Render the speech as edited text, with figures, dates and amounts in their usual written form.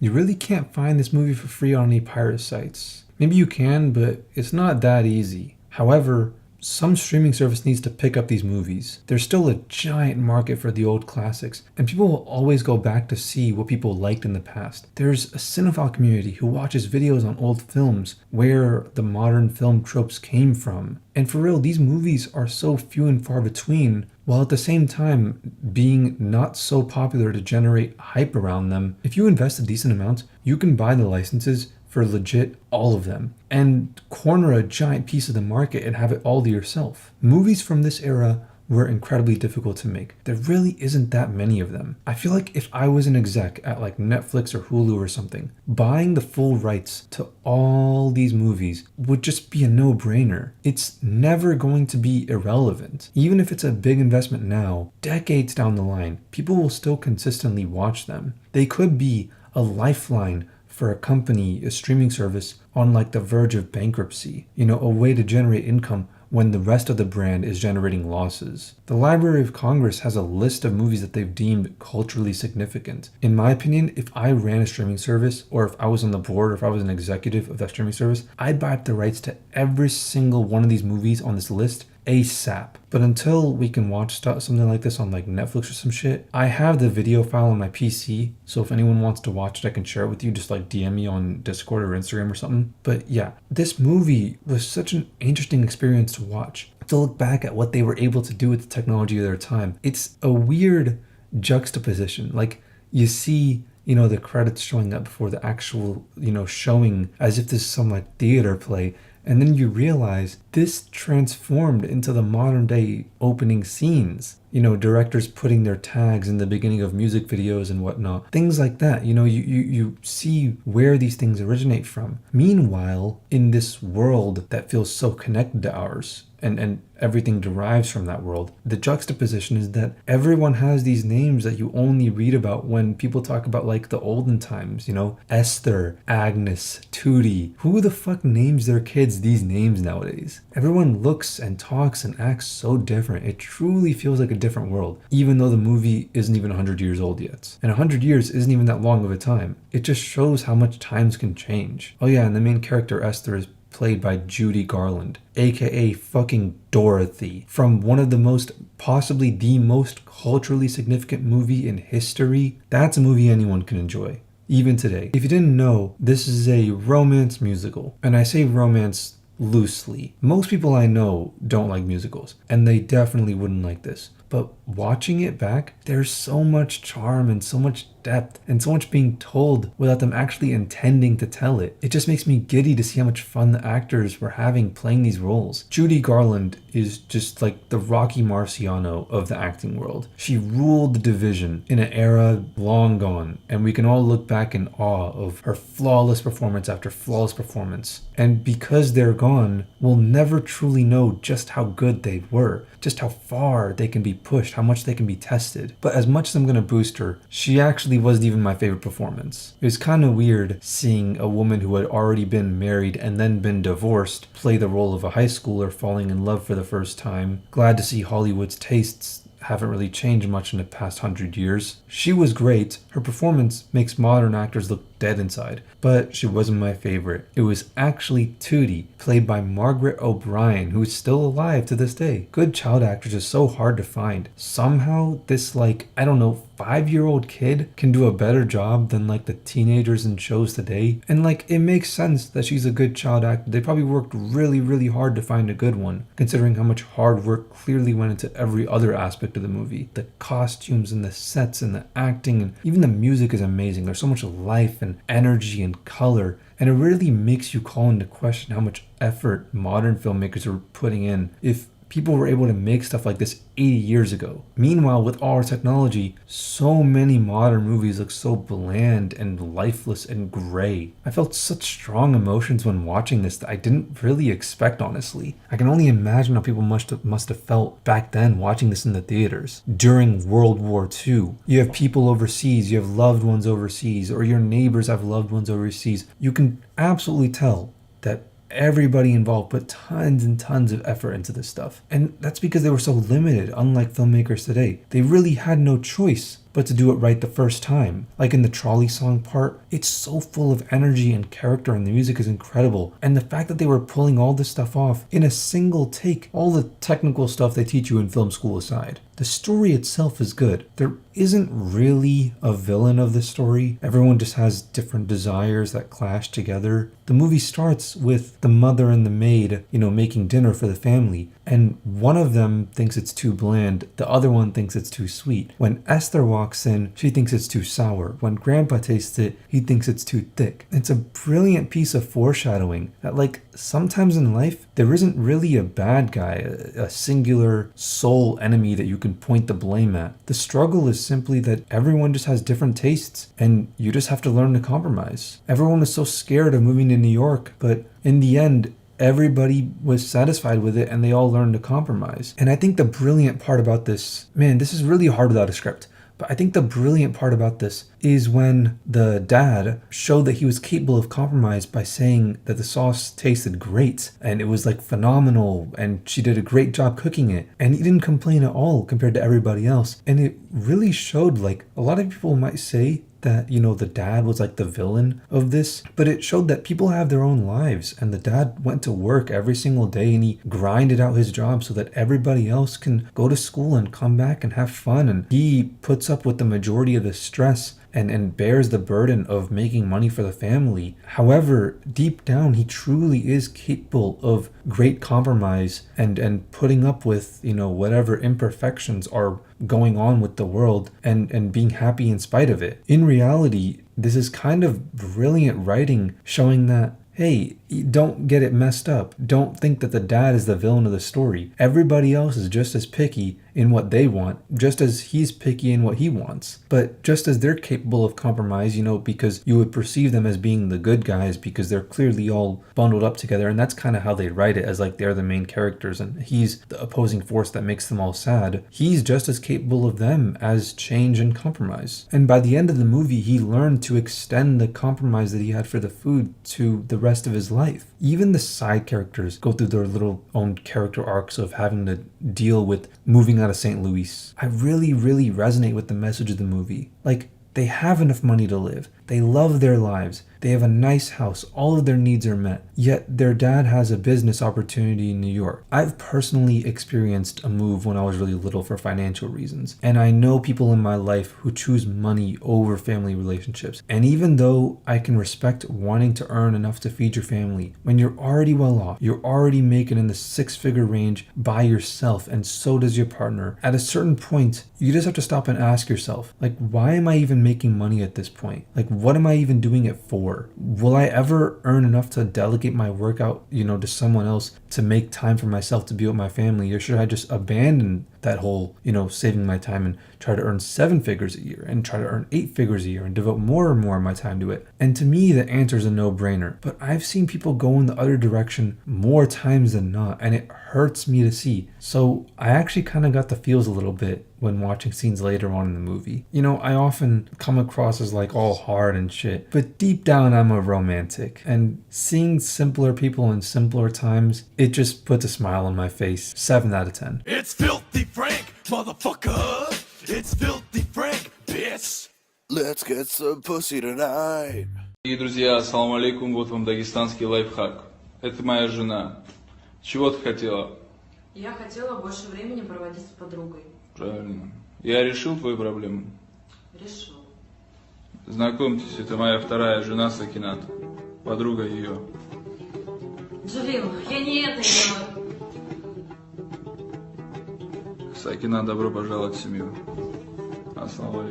You really can't find this movie for free on any pirate sites. Maybe you can, but it's not that easy. However, some streaming service needs to pick up these movies. There's still a giant market for the old classics, and people will always go back to see what people liked in the past. There's a cinephile community who watches videos on old films where the modern film tropes came from. And for real, these movies are so few and far between, while at the same time being not so popular to generate hype around them. If you invest a decent amount, you can buy the licenses for legit all of them and corner a giant piece of the market and have it all to yourself. Movies from this era were incredibly difficult to make. There really isn't that many of them. I feel like if I was an exec at like Netflix or Hulu or something, buying the full rights to all these movies would just be a no-brainer. It's never going to be irrelevant. Even if it's a big investment now, decades down the line, people will still consistently watch them. They could be a lifeline for a company, a streaming service on like the verge of bankruptcy, a way to generate income when the rest of the brand is generating losses. The Library of Congress has a list of movies that they've deemed culturally significant. In my opinion, if I ran a streaming service, or if I was on the board, or if I was an executive of that streaming service, I'd buy up the rights to every single one of these movies on this list ASAP. But until we can watch something like this on like Netflix or some shit, I have the video file on my PC, so if anyone wants to watch it, I can share it with you. Just like DM me on Discord or Instagram or something. But yeah, this movie was such an interesting experience to watch. To look back at what they were able to do with the technology of their time, it's a weird juxtaposition. Like you see the credits showing up before the actual, showing, as if this is some like theater play. And then you realize this transformed into the modern day opening scenes. Directors putting their tags in the beginning of music videos and whatnot. Things like that. You see where these things originate from. Meanwhile, in this world that feels so connected to ours, and everything derives from that world, the juxtaposition is that everyone has these names that you only read about when people talk about like the olden times, Esther, Agnes, Tootie. Who the fuck names their kids these names nowadays? Everyone looks and talks and acts so different. It truly feels like a different world, even though the movie isn't even 100 years old yet. And 100 years isn't even that long of a time. It just shows how much times can change. Oh yeah, and the main character Esther is played by Judy Garland, aka fucking Dorothy, from one of the most, possibly the most culturally significant movie in history. That's a movie anyone can enjoy, even today. If you didn't know, this is a romance musical, and I say romance loosely. Most people I know don't like musicals, and they definitely wouldn't like this. But watching it back, there's so much charm and so much depth and so much being told without them actually intending to tell it. It just makes me giddy to see how much fun the actors were having playing these roles. Judy Garland is just like the Rocky Marciano of the acting world. She ruled the division in an era long gone, and we can all look back in awe of her flawless performance after flawless performance. And because they're gone, we'll never truly know just how good they were, just how far they can be pushed, how much they can be tested. But as much as I'm gonna boost her, she actually wasn't even my favorite performance. It was kind of weird seeing a woman who had already been married and then been divorced play the role of a high schooler falling in love for the first time. Glad to see Hollywood's tastes haven't really changed much in the past 100 years. She was great. Her performance makes modern actors look dead inside, but she wasn't my favorite. It was actually Tootie, played by Margaret O'Brien, who is still alive to this day. Good child actors is so hard to find. Somehow this 5-year-old kid can do a better job than the teenagers in shows today. And it makes sense that she's a good child actor. They probably worked really, really hard to find a good one, considering how much hard work clearly went into every other aspect of the movie. The costumes and the sets and the acting and even the music is amazing. There's so much life and energy and color, and it really makes you call into question how much effort modern filmmakers are putting in if people were able to make stuff like this 80 years ago. Meanwhile, with all our technology, so many modern movies look so bland and lifeless and gray. I felt such strong emotions when watching this that I didn't really expect, honestly. I can only imagine how people must have felt back then watching this in the theaters. During World War II, you have people overseas, you have loved ones overseas, or your neighbors have loved ones overseas. You can absolutely tell that everybody involved put tons and tons of effort into this stuff. And that's because they were so limited, unlike filmmakers today. They really had no choice but to do it right the first time. Like in the trolley song part, it's so full of energy and character and the music is incredible. And the fact that they were pulling all this stuff off in a single take, all the technical stuff they teach you in film school aside. The story itself is good. There isn't really a villain of the story. Everyone just has different desires that clash together. The movie starts with the mother and the maid, making dinner for the family. And one of them thinks it's too bland. The other one thinks it's too sweet. When Esther walks in, she thinks it's too sour. When Grandpa tastes it, he thinks it's too thick. It's a brilliant piece of foreshadowing that, sometimes in life, there isn't really a bad guy, a singular sole enemy that you can point the blame at. The struggle is simply that everyone just has different tastes and you just have to learn to compromise. Everyone was so scared of moving to New York, but in the end, everybody was satisfied with it and they all learned to compromise. And I think the brilliant part about this, this is really hard without a script. But I think the brilliant part about this is when the dad showed that he was capable of compromise by saying that the sauce tasted great and it was phenomenal and she did a great job cooking it. And he didn't complain at all compared to everybody else. And it really showed a lot of people might say that, the dad was the villain of this, but it showed that people have their own lives and the dad went to work every single day and he grinded out his job so that everybody else can go to school and come back and have fun, and he puts up with the majority of the stress and bears the burden of making money for the family. However, deep down, he truly is capable of great compromise and putting up with, whatever imperfections are going on with the world and being happy in spite of it. In reality, this is kind of brilliant writing showing that, hey, don't get it messed up. Don't think that the dad is the villain of the story. Everybody else is just as picky in what they want, just as he's picky in what he wants. But just as they're capable of compromise, because you would perceive them as being the good guys because they're clearly all bundled up together, and that's kind of how they write it, as they're the main characters and he's the opposing force that makes them all sad. He's just as capable of them as change and compromise. And by the end of the movie, he learned to extend the compromise that he had for the food to the rest of his life. Even the side characters go through their little own character arcs of having to deal with moving out of St. Louis. I really, really resonate with the message of the movie. They have enough money to live. They love their lives. They have a nice house. All of their needs are met. Yet their dad has a business opportunity in New York. I've personally experienced a move when I was really little for financial reasons. And I know people in my life who choose money over family relationships. And even though I can respect wanting to earn enough to feed your family, when you're already well off, you're already making in the 6-figure range by yourself, and so does your partner. At a certain point, you just have to stop and ask yourself, why am I even making money at this point? What am I even doing it for? Will I ever earn enough to delegate my workout, to someone else to make time for myself to be with my family? Or should I just abandon that whole, saving my time and try to earn 7 figures a year and try to earn 8 figures a year and devote more and more of my time to it? And to me, the answer is a no-brainer. But I've seen people go in the other direction more times than not, and it hurts me to see. So I actually kind of got the feels a little bit when watching scenes later on in the movie. I often come across as all hard and shit, but deep down I'm a romantic, and seeing simpler people in simpler times, it just puts a smile on my face. 7 out of 10. It's Filthy Frank, motherfucker. It's Filthy Frank, bitch. Let's get some pussy tonight. Дорогие друзья, ассаламу алейкум, вот вам дагестанский лайфхак. Это моя жена. Чего ты хотела? Я хотела больше времени проводить с подругой. Правильно. Я решил твою проблему? Решил. Знакомьтесь, это моя вторая жена Сакинат. Подруга ее. Джалил, я не это имела. Сакинат, добро пожаловать в семью. Ассаламу алейкум.